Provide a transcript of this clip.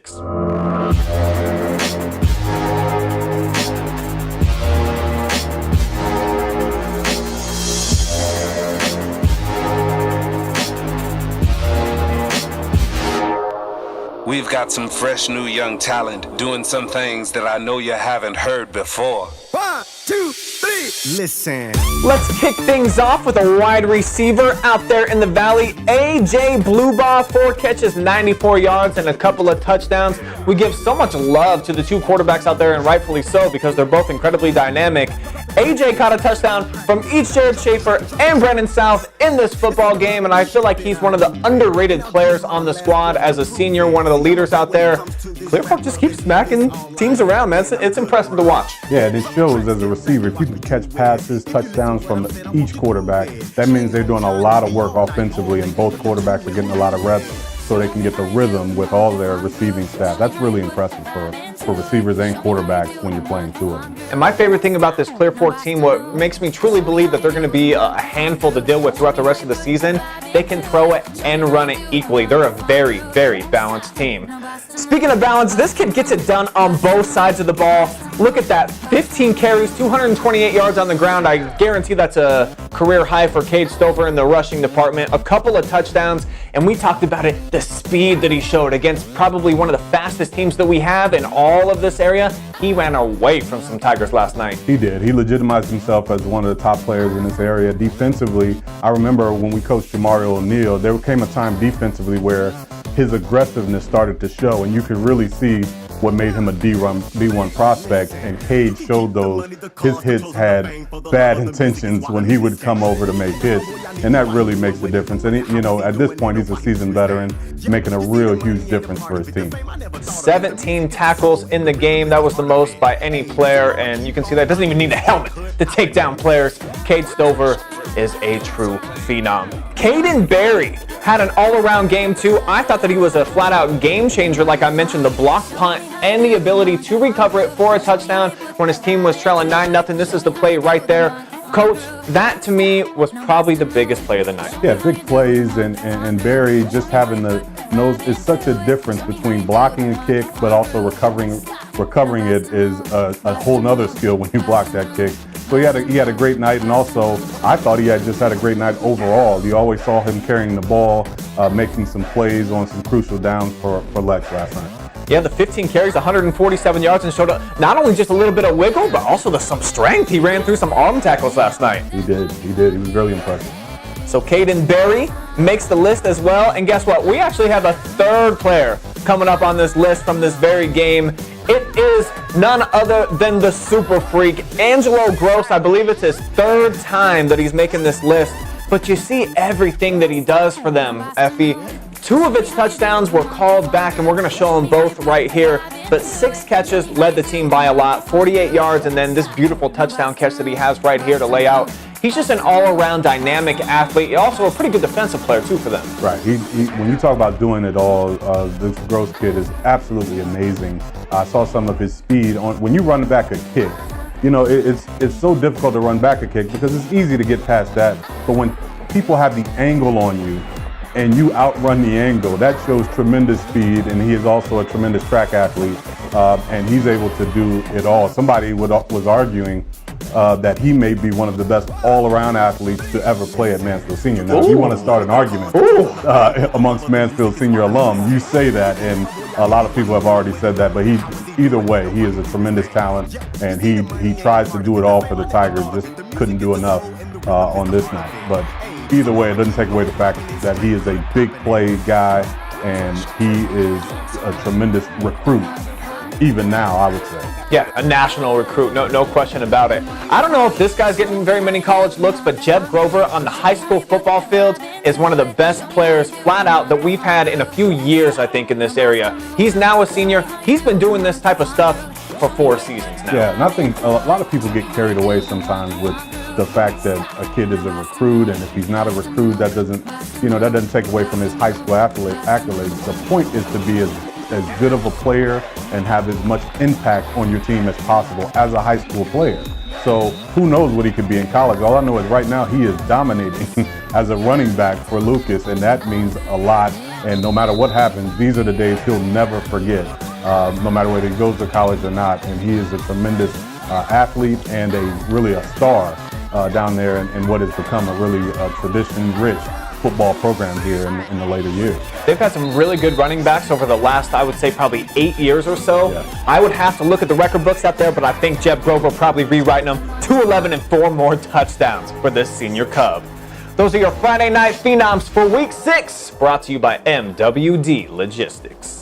We've got some fresh new young talent doing some things that I know you haven't heard before. 1, 2, 3, listen. Let's kick things off with a wide receiver out there in the valley. AJ Blubaugh, 4 catches, 94 yards, and a couple of touchdowns. We give so much love to the 2 quarterbacks out there, and rightfully so, because they're both incredibly dynamic. AJ caught a touchdown from each Jared Schaefer and Brandon South in this football game, and I feel like he's one of the underrated players on the squad as a senior, one of the leaders out there. Clear Fork just keeps smacking teams around, man. It's impressive to watch. Yeah, and it shows as a receiver, if you can catch passes, touchdowns from each quarterback, that means they're doing a lot of work offensively, and both quarterbacks are getting a lot of reps so they can get the rhythm with all their receiving staff. That's really impressive for receivers and quarterbacks when you're playing two of them. And my favorite thing about this Clear Fork team, what makes me truly believe that they're going to be a handful to deal with throughout the rest of the season, they can throw it and run it equally. They're a very, very balanced team. Speaking of balance, this kid gets it done on both sides of the ball. Look at that, 15 carries, 228 yards on the ground. I guarantee that's a career high for Cade Stover in the rushing department. A couple of touchdowns, and we talked about it, the speed that he showed against probably one of the fastest teams that we have in all of this area. He ran away from some Tigers last night. He did. He legitimized himself as one of the top players in this area. Defensively, I remember when we coached Jamario O'Neal, there came a time defensively where his aggressiveness started to show, and you could really see what made him a D1 prospect, and Cade showed those. His hits had bad intentions when he would come over to make hits, and that really makes the difference. And at this point, he's a seasoned veteran, making a real huge difference for his team. 17 tackles in the game. That was the most by any player, and you can see that doesn't even need a helmet to take down players. Cade Stover is a true phenom. Kaden Barry had an all-around game too. I thought that he was a flat-out game changer, like I mentioned, the block punt and the ability to recover it for a touchdown when his team was trailing 9-0. This is the play right there. Coach, that to me was probably the biggest play of the night. Yeah, big plays, and Barry just having the nose is such a difference between blocking a kick, but also recovering it is a whole nother skill when you block that kick. So he had a great night, and also I thought he had just had a great night overall. You always saw him carrying the ball, making some plays on some crucial downs for Lex last night. Yeah, the 15 carries, 147 yards, and showed not only just a little bit of wiggle, but also some strength. He ran through some arm tackles last night. He did. He was really impressive. So Kaden Barry makes the list as well. And guess what? We actually have a third player coming up on this list from this very game. It is none other than the super freak, Angelo Gross. I believe it's his 3rd time that he's making this list. But you see everything that he does for them, Effie. 2 of its touchdowns were called back, and we're going to show them both right here. But 6 catches led the team by a lot, 48 yards, and then this beautiful touchdown catch that he has right here to lay out. He's just an all-around dynamic athlete. Also a pretty good defensive player, too, for them. Right. When you talk about doing it all, this Gross kid is absolutely amazing. I saw some of his speed. When you run back a kick, it's so difficult to run back a kick because it's easy to get past that. But when people have the angle on you, and you outrun the angle, that shows tremendous speed, and he is also a tremendous track athlete, and he's able to do it all. Somebody was arguing that he may be one of the best all-around athletes to ever play at Mansfield Senior. Now, if you want to start an argument amongst Mansfield Senior alum, you say that, and a lot of people have already said that, but either way, he is a tremendous talent, and he tries to do it all for the Tigers, just couldn't do enough on this night. But either way, it doesn't take away the fact that he is a big play guy, and he is a tremendous recruit, even now, I would say. Yeah, a national recruit, no question about it. I don't know if this guy's getting very many college looks, but Jeb Grover on the high school football field is one of the best players flat out that we've had in a few years, I think, in this area. He's now a senior. He's been doing this type of stuff for 4 seasons now. Yeah, and I think a lot of people get carried away sometimes with the fact that a kid is a recruit, and if he's not a recruit, that doesn't take away from his high school accolades. The point is to be as good of a player and have as much impact on your team as possible as a high school player. So who knows what he could be in college? All I know is right now he is dominating as a running back for Lucas, and that means a lot And no matter what happens, these are the days he'll never forget, no matter whether he goes to college or not. And he is a tremendous athlete and really a star down there in what has become a really tradition-rich football program here in the later years. They've had some really good running backs over the last, I would say, probably 8 years or so. Yeah. I would have to look at the record books out there, but I think Jeb Grover probably rewriting them 211 and 4 more touchdowns for this senior Cub. Those are your Friday Night Phenoms for Week 6, brought to you by MWD Logistics.